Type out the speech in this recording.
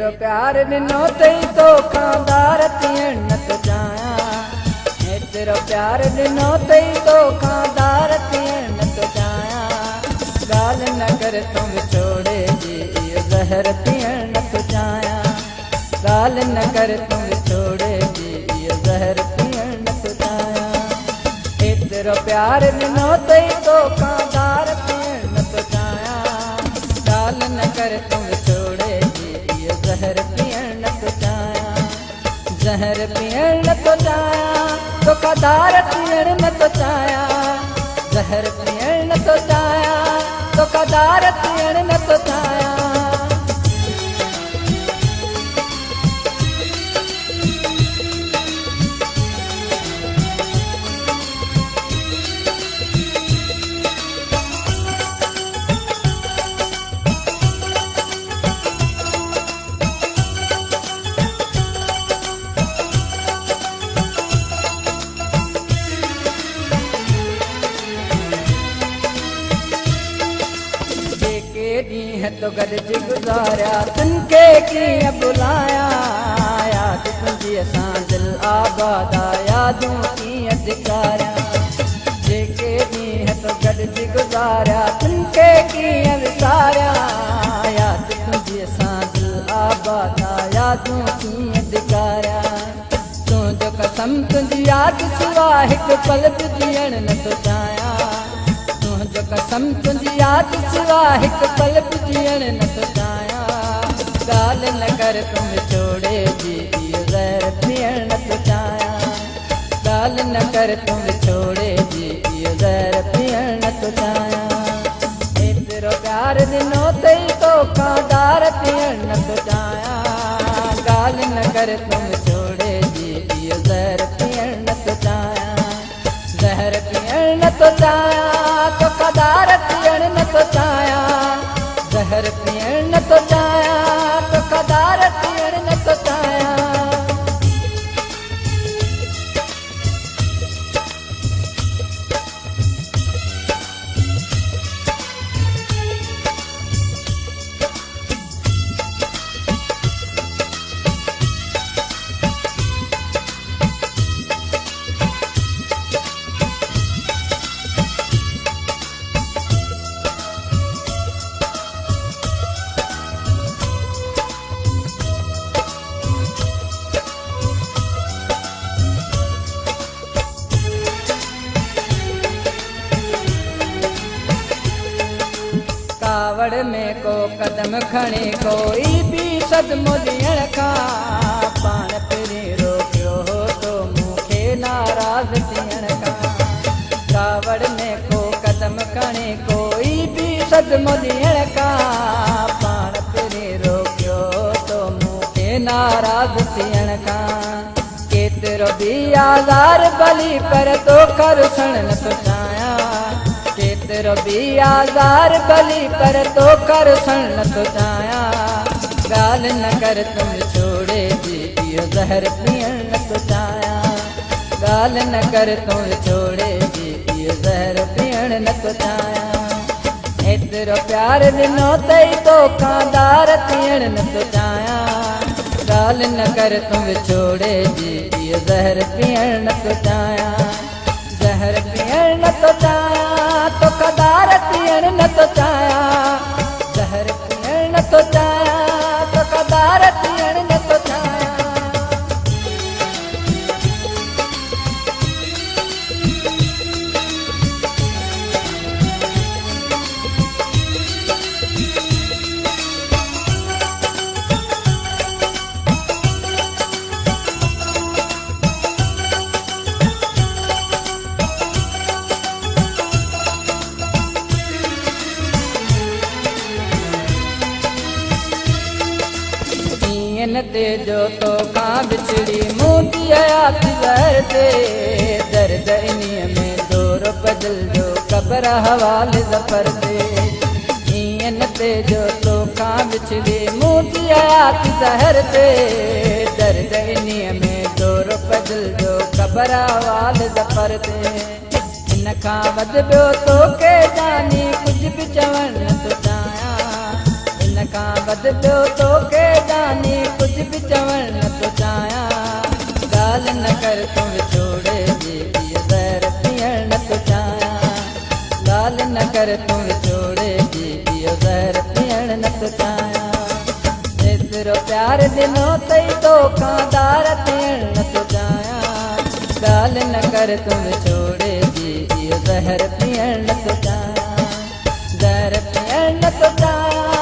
एतिरो प्यार ॾिनो अथई तोखां दार थियण न थो चाहियां। एतिरो प्यार ॾिनो अथई तोखां दार थियण न थो चाहियां। ॻाल्हि न कर तूं विछोड़े जी इहो ज़हर थियण न थो चाहियां। ॻाल्हि न कर तूं विछोड़े जी इहो ज़हर थियण न थो चाहियां। एतिरो प्यार ॾिनो अथई तोखां दार थियण न थो चाहियां। ॻाल्हि न कर तूं विछोड़े जी इहो ज़हर थियण न थो चाहियां। ज़हर थियण न थो चाहियां, तोखां दार थियण न थो चाहियां। ज़हर थियण न थो चाहियां, तोखां दार थियण न थो चाहियां। ॾींहं तो गॾिजी गुज़ारिया तुनखे कीअं भुलायां। यादि तुंहिंजी असां दिलि आबादा यादूं कीअं धिकारियां। जेके ॾींहं तो गॾिजी गुज़ारिया तुनखे कीअं विसारियां। यादि तुंहिंजी असां दिलि आबादा यादूं कीअं धिकारियां। तुंहिंजो कसम तुंहिंजी यादि सिवा हिकु पल बि जीअण न थो चाहियां। तुंहिंजो कसम तुंहिंजी यादि सिवा हिकु पल बि जीअण न थो चाहियां। ॻाल्हि न कर तूं विछोड़े जी इहो ज़हर थियण न थो चाहियां। ॻाल्हि न कर तूं विछोड़े जी इहो ज़हर थियण न थो चाहियां। एतिरो प्यार ॾिनो अथई तोखां दार थियण न थो चाहियां। ॻाल्हि न कर तूं विछोड़े जी इहो ज़हर थियण न थो चाहियां। ज़हर थियण न थो चाहियां, तोखां दार थियण न थो चाहियां। ज़हर थियण न थो चाहियां, तोखां दार थियण न थो चाहियां। कावड़ में को कदम खणे कोई बि सदमो ॾियण खां पाण पहिरीं रोकियो हो तो मूंखे नाराज़ थियण खां। कावड़ में को कदम खणे कोई बि सदमो ॾियण खां पाण पहिरीं रोकियो तो मूंखे नाराज़ थियण खां। केतिरो बि आज़ार भली पर तोखां रुसण न थो चाहियां। केतिरो बि आज़ार भली पर तोखां रुसण न थो चाहियां। ॻाल्हि न कर तूं विछोड़े जी इहो ज़हर थियण न थो चाहियां। ॻाल्हि न कर तूं विछोड़े जी इहो ज़हर थियण न थो चाहियां। एतिरो प्यार ॾिनो अथई तोखां दार थियण न थो चाहियां। ॻाल्हि न कर तूं विछोड़े जी इहो ज़हर थियण न थो चाहियां। ज़हर थियण न थो चाहियां, तोखां दार थियण न थो चाहियां। ज़हर थियण न थो चाहियां, तोखां दार थियण न थो चाहियां। ते जो तोखां बिछड़ी मूंदी आया थी ज़हर ते। दर्द इन्हीअ में दौर बदल जो क़ब्र हवाले ज़फ़र ते। ईअं ते जो तोखां बिछड़ी मूंदी आया थी ज़हर ते। दर्द इन्हीअ में दौर बदल जो क़ब्र हवाले ज़फ़र ते। इन खां वध ॿियो तोखे जानी कुझु बि चवण न थो चाहियां। इन खां वध ॿियो तोखे जानी कुझु बि चवण नथो चाहियां ॻाल्हि न कर तूं विछोड़े जी इहो ज़हर पीअण नथो चाहियां ॻाल्हि न कर तूं विछोड़े जी इहो ज़हर पीअण नथो चाहियां एतिरो प्यार ॾिनो अथई तोखां दार थियण नथो चाहियां ॻाल्हि न कर तूं विछोड़े जी इहो ज़हर पीअण नथो चाहियां ज़हर पीअण नथो चाहियां